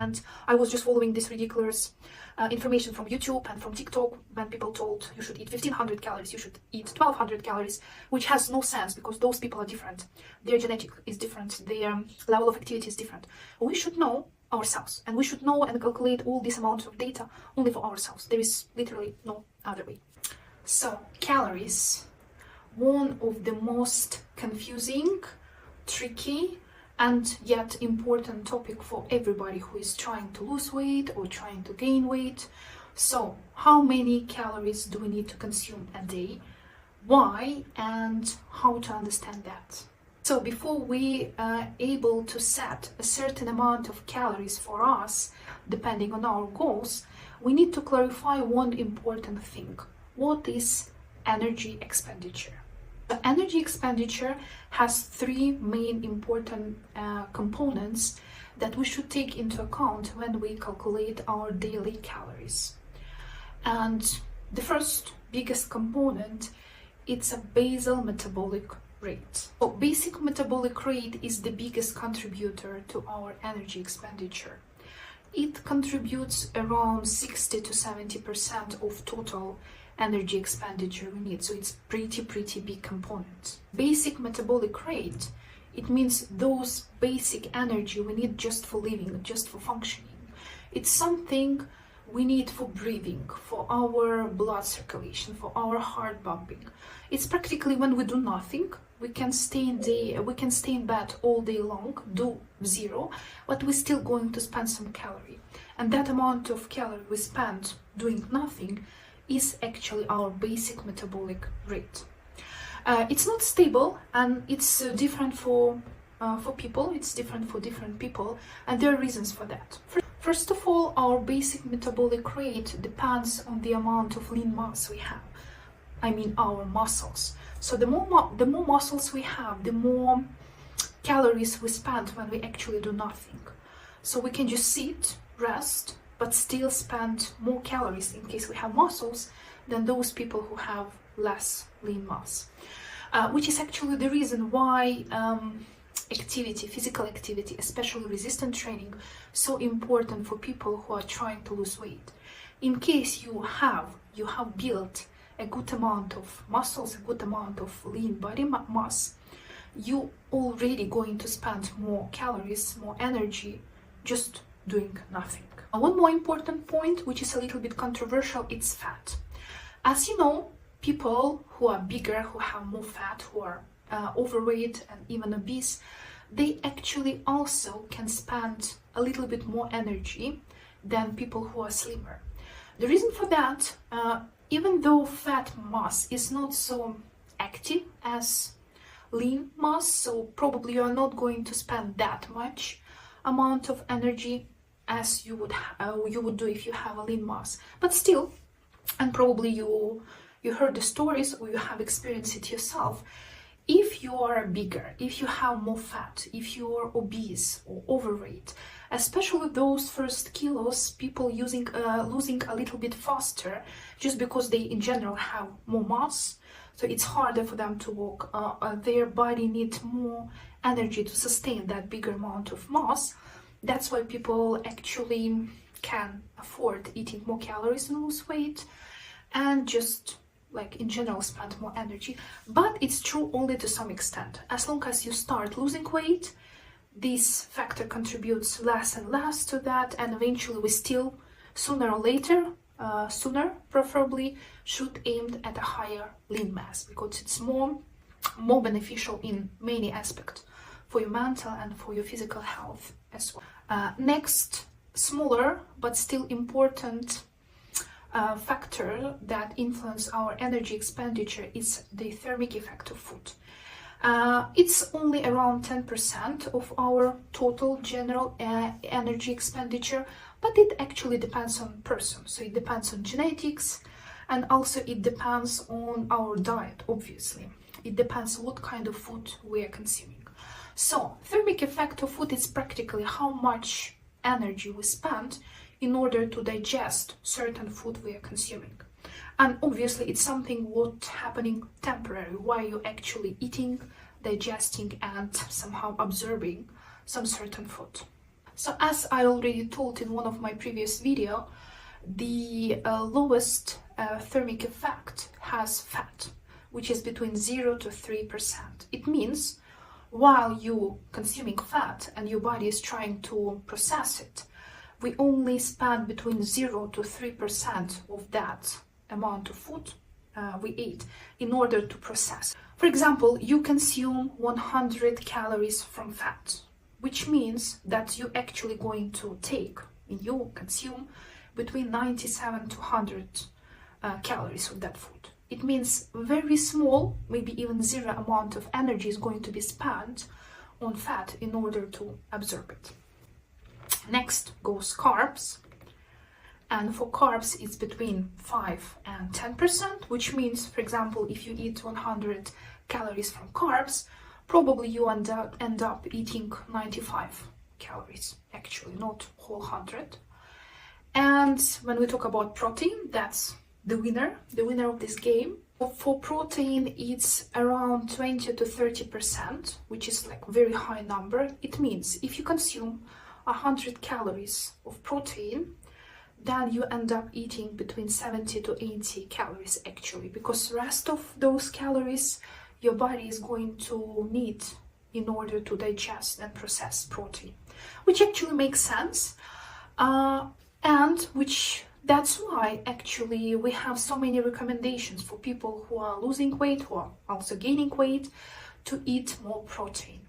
And I was just following this ridiculous information from YouTube and from TikTok when people told you should eat 1500 calories, you should eat 1200 calories, which has no sense because those people are different. Their genetic is different, their level of activity is different. We should know ourselves, and we should know and calculate all this amount of data only for ourselves. There is literally no other way. So calories, one of the most confusing, tricky, and yet important topic for everybody who is trying to lose weight or trying to gain weight. So how many calories do we need to consume a day? Why? And how to understand that? So before we are able to set a certain amount of calories for us, depending on our goals, we need to clarify one important thing. What is energy expenditure? The energy expenditure has three main important components that we should take into account when we calculate our daily calories. And the first biggest component, it's a basal metabolic rate. So basic metabolic rate is the biggest contributor to our energy expenditure. It contributes around 60 to 70% of total energy expenditure we need, so it's pretty big component. Basic metabolic rate, it means those basic energy we need just for living, just for functioning. It's something we need for breathing, for our blood circulation, for our heart pumping. It's practically when we do nothing, we can stay in bed all day long, do zero, but we're still going to spend some calorie. And that amount of calorie we spend doing nothing is actually our basic metabolic rate. It's not stable, and it's different for people. It's different for different people, and there are reasons for that. First of all, our basic metabolic rate depends on the amount of lean mass we have. I mean our muscles. So the more muscles we have, the more calories we spend when we actually do nothing. So we can just sit, rest, but still spend more calories in case we have muscles than those people who have less lean mass. Which is actually the reason why physical activity, especially resistance training, so important for people who are trying to lose weight. In case you have built a good amount of muscles, a good amount of lean body mass, you already going to spend more calories, more energy just doing nothing. One more important point, which is a little bit controversial, it's fat. As you know, people who are bigger, who have more fat, who are overweight and even obese, they actually also can spend a little bit more energy than people who are slimmer. The reason for that, even though fat mass is not so active as lean mass, so probably you are not going to spend that much amount of energy as you would do if you have a lean mass. But still, and probably you heard the stories or you have experienced it yourself, if you are bigger, if you have more fat, if you are obese or overweight, especially those first kilos, people losing a little bit faster just because they in general have more mass, so it's harder for them to walk. Their body needs more energy to sustain that bigger amount of mass. That's why people actually can afford eating more calories and lose weight, and just like in general spend more energy. But it's true only to some extent. As long as you start losing weight, this factor contributes less and less to that, and eventually we still, sooner or later, sooner preferably, should aim at a higher lean mass, because it's more beneficial in many aspects for your mental and for your physical health as well. Next, smaller but still important factor that influence our energy expenditure is the thermic effect of food. It's only around 10% of our total general energy expenditure, but it actually depends on person. So it depends on genetics, and also it depends on our diet, obviously. It depends what kind of food we are consuming. So thermic effect of food is practically how much energy we spend in order to digest certain food we are consuming. And obviously it's something what's happening temporary while you're actually eating, digesting and somehow absorbing some certain food. So as I already told in one of my previous video, the lowest thermic effect has fat, which is between 0 to 3%. It means while you consuming fat and your body is trying to process it, we only spend between 0 to 3% of that amount of food we ate in order to process. For example, you consume 100 calories from fat, which means that you're actually going to take, you consume between 97 to 100 calories of that food. It means very small, maybe even zero amount of energy is going to be spent on fat in order to absorb it. Next goes carbs. And for carbs, it's between 5 and 10%, which means, for example, if you eat 100 calories from carbs, probably you end up eating 95 calories, actually, not whole 100. And when we talk about protein, that's the winner of this game. For protein, it's around 20 to 30%, which is like very high number. It means if you consume 100 calories of protein, then you end up eating between 70 to 80 calories actually, because the rest of those calories your body is going to need in order to digest and process protein, which actually makes sense, and which that's why actually we have so many recommendations for people who are losing weight, who are also gaining weight, to eat more protein.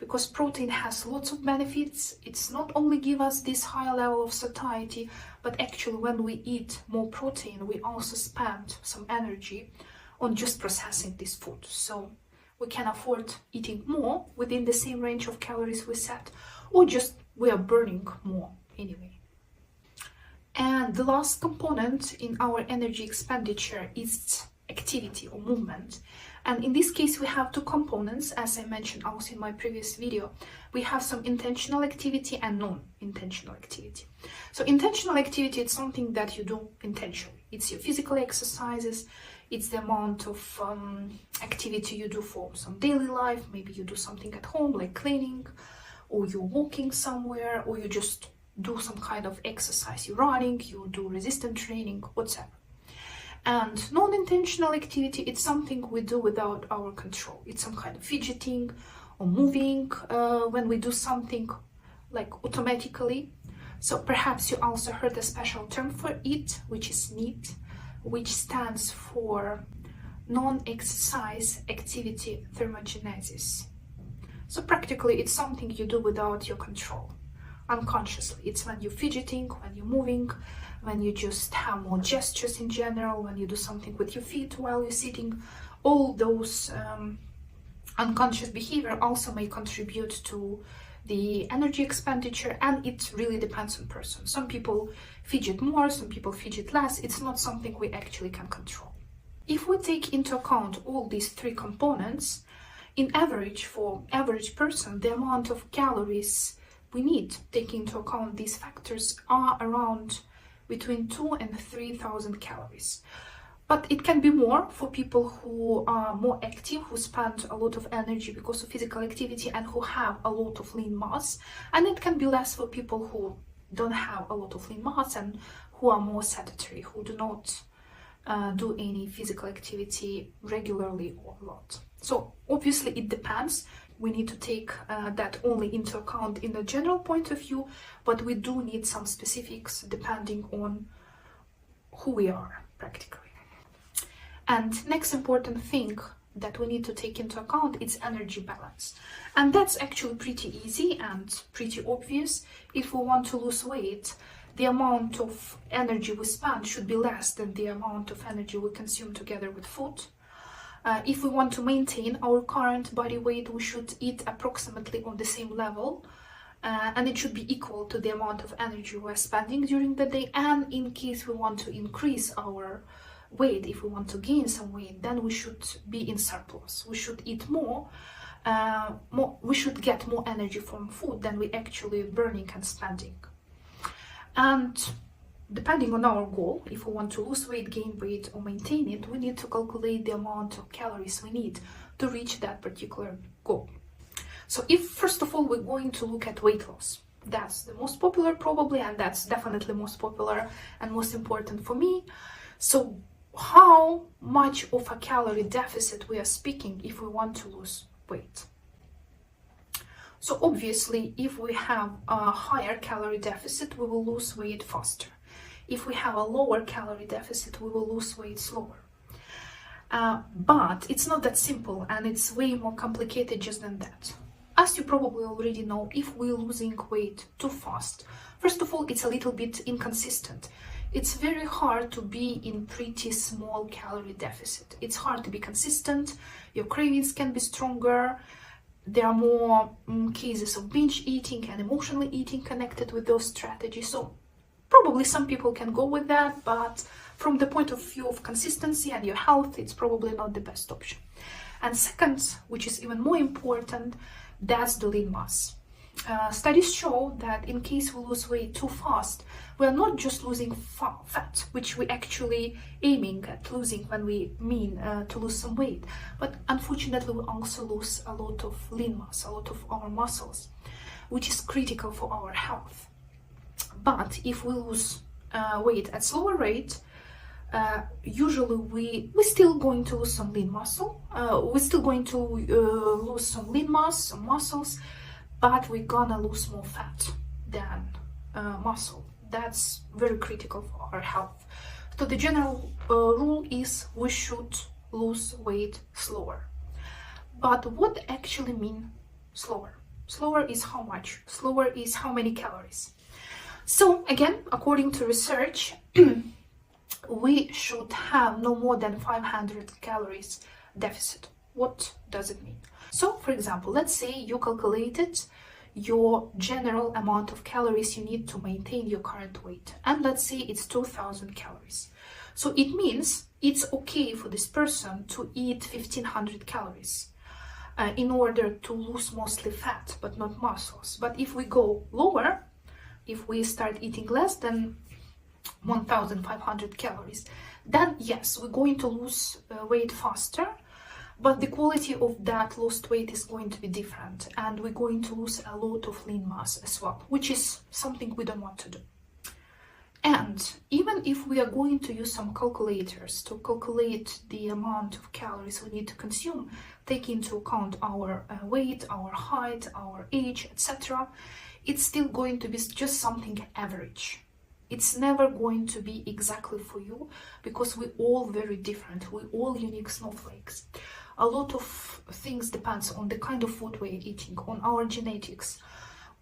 Because protein has lots of benefits. It's not only give us this higher level of satiety, but actually when we eat more protein, we also spend some energy on just processing this food. So we can afford eating more within the same range of calories we set, or just we are burning more anyway. And the last component in our energy expenditure is activity or movement. And in this case, we have two components, as I mentioned also in my previous video. We have some intentional activity and non-intentional activity. So intentional activity is something that you do intentionally. It's your physical exercises, it's the amount of activity you do for some daily life. Maybe you do something at home like cleaning, or you're walking somewhere, or you just do some kind of exercise. You're running, you do resistance training, whatever. And non-intentional activity, it's something we do without our control. It's some kind of fidgeting or moving when we do something like automatically. So perhaps you also heard a special term for it, which is NEAT, which stands for non-exercise activity thermogenesis. So practically it's something you do without your control, unconsciously. It's when you're fidgeting, when you're moving, when you just have more gestures in general, when you do something with your feet while you're sitting. All those unconscious behavior also may contribute to the energy expenditure, and it really depends on person. Some people fidget more, some people fidget less. It's not something we actually can control. If we take into account all these three components, in average, for average person, the amount of calories we need, taking into account these factors, are around between 2,000 and 3,000 calories. But it can be more for people who are more active, who spend a lot of energy because of physical activity and who have a lot of lean mass. And it can be less for people who don't have a lot of lean mass and who are more sedentary, who do not do any physical activity regularly or a lot. So obviously it depends. We need to take that only into account in the general point of view, but we do need some specifics depending on who we are practically. And next important thing that we need to take into account is energy balance. And that's actually pretty easy and pretty obvious. If we want to lose weight, the amount of energy we spend should be less than the amount of energy we consume together with food. If we want to maintain our current body weight, we should eat approximately on the same level, and it should be equal to the amount of energy we're spending during the day. And in case we want to increase our weight, if we want to gain some weight, then we should be in surplus. We should eat more, we should get more energy from food than we actually burning and spending. And depending on our goal, if we want to lose weight, gain weight, or maintain it, we need to calculate the amount of calories we need to reach that particular goal. So if, first of all, we're going to look at weight loss, That's the most popular probably, and that's definitely most popular and most important for me. So how much of a calorie deficit we are speaking if we want to lose weight? So obviously, if we have a higher calorie deficit, we will lose weight faster. If we have a lower calorie deficit, we will lose weight slower. But it's not that simple, and it's way more complicated just than that. As you probably already know, if we're losing weight too fast, first of all, it's a little bit inconsistent. It's very hard to be in pretty small calorie deficit. It's hard to be consistent. Your cravings can be stronger. There are more cases of binge eating and emotional eating connected with those strategies. So probably some people can go with that, but from the point of view of consistency and your health, it's probably not the best option. And second, which is even more important, that's the lean mass. Studies show that in case we lose weight too fast, we're not just losing fat, which we're actually aiming at losing when we mean to lose some weight, but unfortunately we also lose a lot of lean mass, a lot of our muscles, which is critical for our health. But if we lose weight at slower rate, usually we're still going to lose some lean muscle. We're still going to lose some lean mass, some muscles, but we're gonna lose more fat than muscle. That's very critical for our health. So the general rule is we should lose weight slower. But what actually mean slower? Slower is how much? Slower is how many calories? So again, according to research, we should have no more than 500 calories deficit. What does it mean? So, for example, let's say you calculated your general amount of calories you need to maintain your current weight, and let's say it's 2000 calories. So it means it's okay for this person to eat 1500 calories in order to lose mostly fat, but not muscles. But if we go lower, if we start eating less than 1500 calories, then yes, we're going to lose weight faster, but the quality of that lost weight is going to be different, and we're going to lose a lot of lean mass as well, which is something we don't want to do. And even if we are going to use some calculators to calculate the amount of calories we need to consume, take into account our weight, our height, our age, etc., it's still going to be just something average. It's never going to be exactly for you, because we're all very different. We're all unique snowflakes. A lot of things depends on the kind of food we're eating, on our genetics,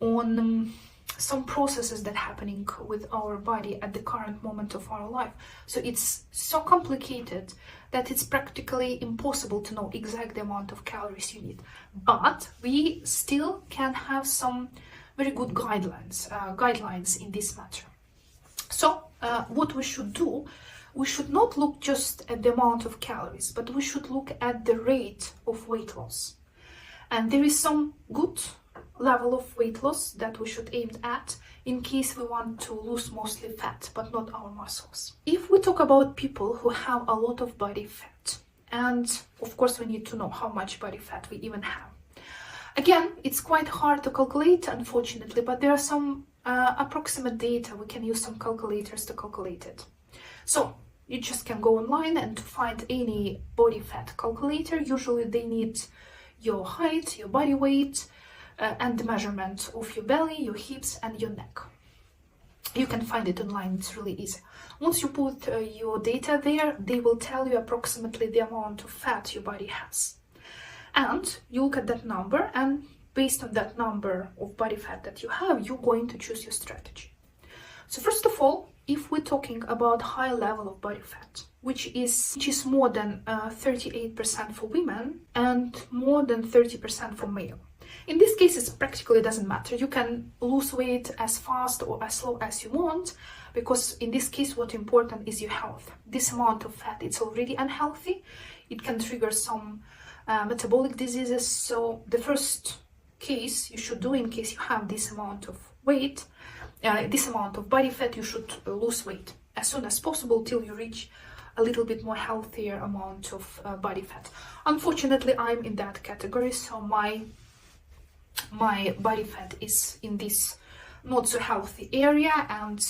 on some processes that are happening with our body at the current moment of our life. So it's so complicated that it's practically impossible to know exact amount of calories you need. But we still can have some very good guidelines in this matter. So what we should do, we should not look just at the amount of calories, but we should look at the rate of weight loss. And there is some good level of weight loss that we should aim at in case we want to lose mostly fat, but not our muscles. If we talk about people who have a lot of body fat, and of course we need to know how much body fat we even have. Again, it's quite hard to calculate, unfortunately, but there are some approximate data. We can use some calculators to calculate it. So you just can go online and to find any body fat calculator. Usually they need your height, your body weight, and the measurement of your belly, your hips, and your neck. You can find it online, it's really easy. Once you put your data there, they will tell you approximately the amount of fat your body has. And you look at that number, and based on that number of body fat that you have, you're going to choose your strategy. So first of all, if we're talking about high level of body fat, which is more than 38% for women and more than 30% for male. In this case, it practically doesn't matter. You can lose weight as fast or as slow as you want, because in this case, what's important is your health. This amount of fat, it's already unhealthy. It can trigger some metabolic diseases. So the first case you should do in case you have this amount of weight, this amount of body fat, you should lose weight as soon as possible till you reach a little bit more healthier amount of body fat. Unfortunately, I'm in that category, so my body fat is in this not so healthy area, and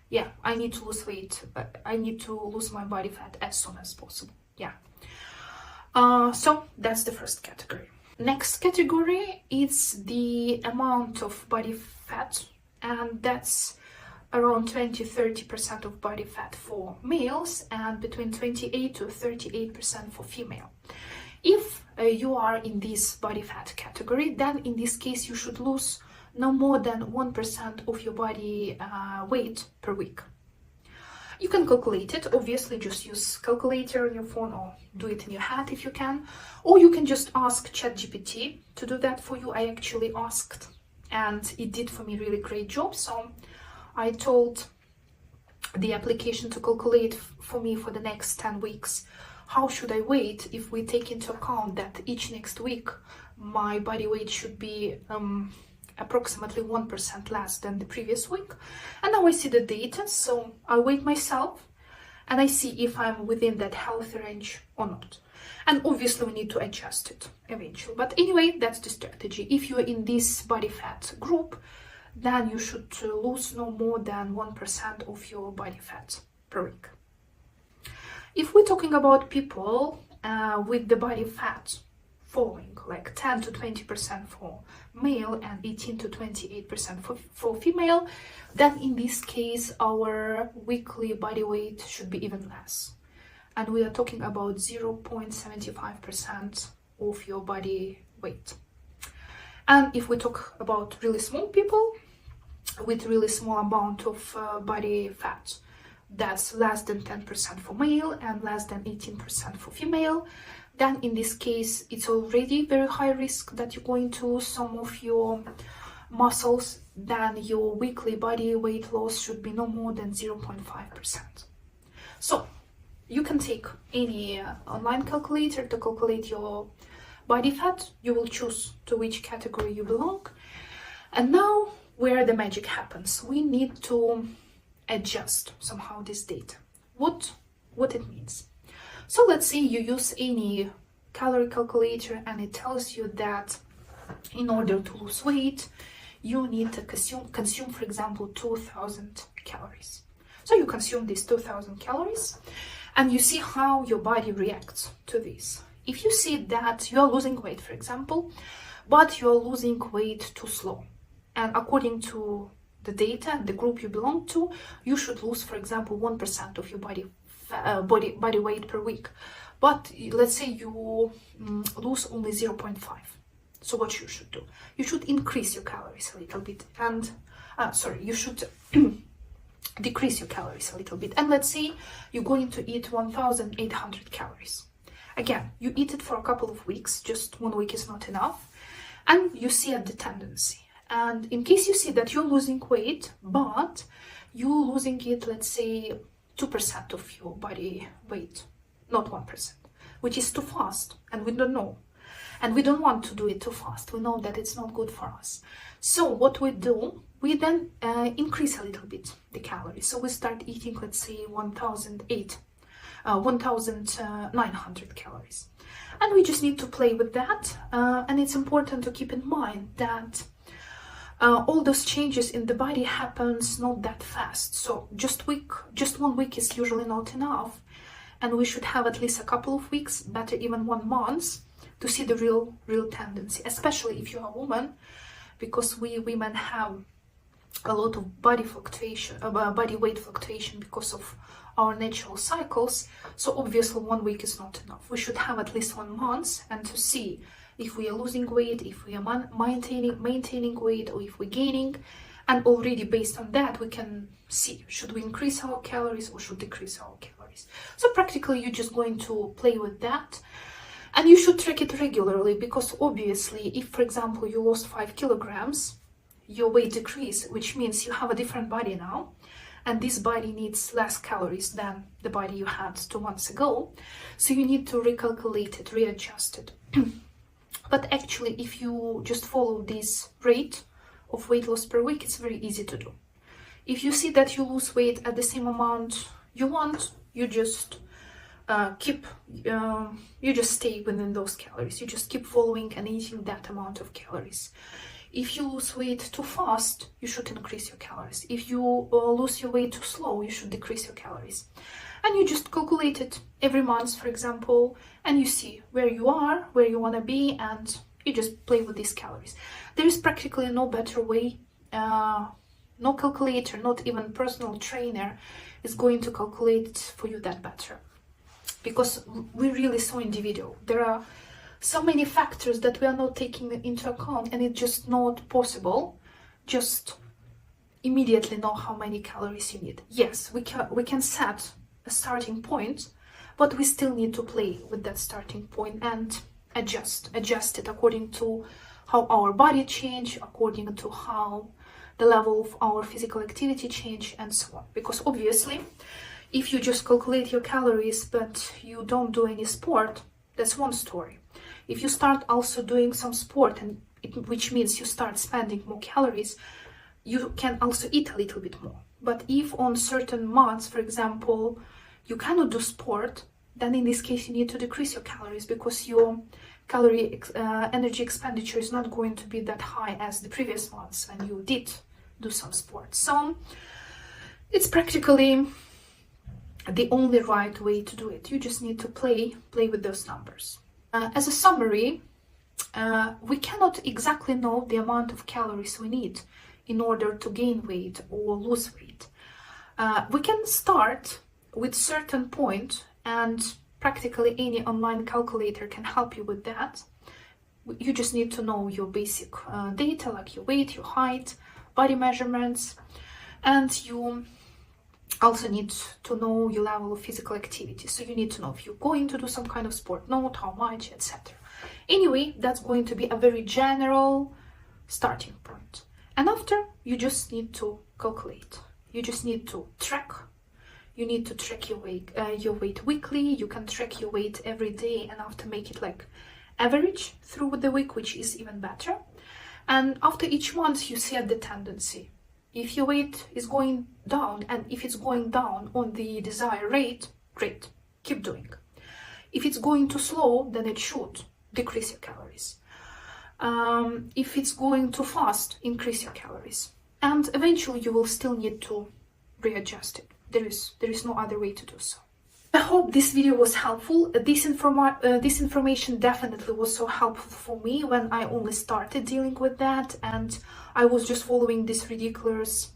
yeah, I need to lose weight. I need to lose my body fat as soon as possible. Yeah. So that's the first category. Next category is the amount of body fat, and that's around 20-30% of body fat for males and between 28 to 38% for female. If you are in this body fat category, then in this case you should lose no more than 1% of your body weight per week. You can calculate it, obviously just use calculator on your phone or do it in your head if you can, or you can just ask ChatGPT to do that for you. I actually asked and it did for me really great job, so I told the application to calculate for me for the next 10 weeks how should I weight if we take into account that each next week my body weight should be approximately 1% less than the previous week. And now I see the data, so I weigh myself and I see if I'm within that healthy range or not. And obviously we need to adjust it eventually. But anyway, that's the strategy. If you're in this body fat group, then you should lose no more than 1% of your body fat per week. If we're talking about people with the body fat falling, like 10 to 20% for male and 18 to 28% for female, then in this case our weekly body weight should be even less. And we are talking about 0.75% of your body weight. And if we talk about really small people with really small amount of body fat, that's less than 10% for male and less than 18% for female, then in this case it's already very high risk that you're going to lose some of your muscles. Then your weekly body weight loss should be no more than 0.5%. So you can take any online calculator to calculate your body fat. You will choose to which category you belong. And now where the magic happens, we need to adjust somehow this data. What it means. So let's say you use any calorie calculator and it tells you that in order to lose weight, you need to consume, for example, 2000 calories. So you consume these 2000 calories and you see how your body reacts to this. If you see that you are losing weight, for example, but you are losing weight too slow, and according to the data, the group you belong to, you should lose, for example, 1% of your body weight per week. But let's say you lose only 0.5. So what you should do? You should increase your calories a little bit, and you should decrease your calories a little bit. And let's say you're going to eat 1,800 calories. Again, you eat it for a couple of weeks. Just 1 week is not enough, and you see the tendency. And in case you see that you're losing weight, but you're losing it, let's say 2% of your body weight, not 1%, which is too fast, and we don't know. And we don't want to do it too fast. We know that it's not good for us. So what we do, we then increase a little bit the calories. So we start eating, let's say 1,900 calories. And we just need to play with that. And it's important to keep in mind that all those changes in the body happens not that fast. So just 1 week is usually not enough. And we should have at least a couple of weeks, better even 1 month, to see the real tendency, especially if you're a woman, because we women have a lot of body weight fluctuation because of our natural cycles. So obviously 1 week is not enough. We should have at least 1 month and to see if we are losing weight, if we are maintaining weight, or if we're gaining. And already based on that, we can see, should we increase our calories or should decrease our calories. So practically you're just going to play with that. And you should track it regularly, because obviously if, for example, you lost 5 kilograms, your weight decreased, which means you have a different body now. And this body needs less calories than the body you had 2 months ago. So you need to recalculate it, readjust it. But actually, if you just follow this rate of weight loss per week, it's very easy to do. If you see that you lose weight at the same amount you want, you just you just stay within those calories. You just keep following and eating that amount of calories. If you lose weight too fast, you should increase your calories. If you lose your weight too slow, you should decrease your calories. And you just calculate it every month, for example, and you see where you are, where you want to be, and you just play with these calories. There is practically no better way. No calculator, not even personal trainer is going to calculate for you that better, because we're really so individual. There are so many factors that we are not taking into account, and it's just not possible just immediately know how many calories you need. Yes, we can set a starting point, but we still need to play with that starting point and adjust it according to how our body change, according to how the level of our physical activity change, and so on. Because obviously, if you just calculate your calories but you don't do any sport, that's one story. If you start also doing some sport, which means you start spending more calories, you can also eat a little bit more. But if on certain months, for example, you cannot do sport, then in this case you need to decrease your calories, because your energy expenditure is not going to be that high as the previous months when you did do some sport. So it's practically the only right way to do it. You just need to play with those numbers. As a summary, we cannot exactly know the amount of calories we need in order to gain weight or lose weight. We can start with certain point, and practically any online calculator can help you with that. You just need to know your basic data, like your weight, your height, body measurements, and you also need to know your level of physical activity. So you need to know if you're going to do some kind of sport, not how much, etc. Anyway, that's going to be a very general starting point. And after, you just need to calculate. You just need to track. You need to track your weight weekly. You can track your weight every day, and after make it like average through the week, which is even better. And after each month, you see the tendency. If your weight is going down, and if it's going down on the desired rate, great, keep doing. If it's going too slow, then it should decrease your calories. If it's going too fast, increase your calories. And eventually you will still need to readjust it. There is no other way to do so. I hope this video was helpful. This information definitely was so helpful for me when I only started dealing with that, and I was just following this ridiculous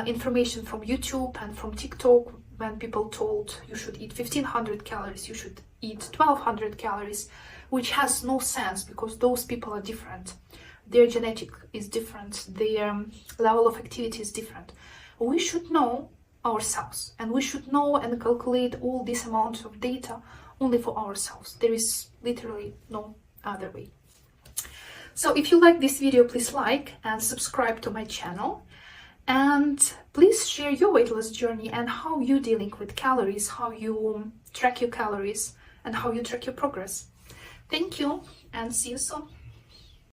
information from YouTube and from TikTok when people told you should eat 1500 calories, you should eat 1200 calories, which has no sense, because those people are different. Their genetic is different, their level of activity is different. We should know ourselves, and we should know and calculate all this amount of data only for ourselves. There is literally no other way. So if you like this video, please like and subscribe to my channel, and please share your weight loss journey and how you're dealing with calories, how you track your calories, and how you track your progress. Thank you, and see you soon.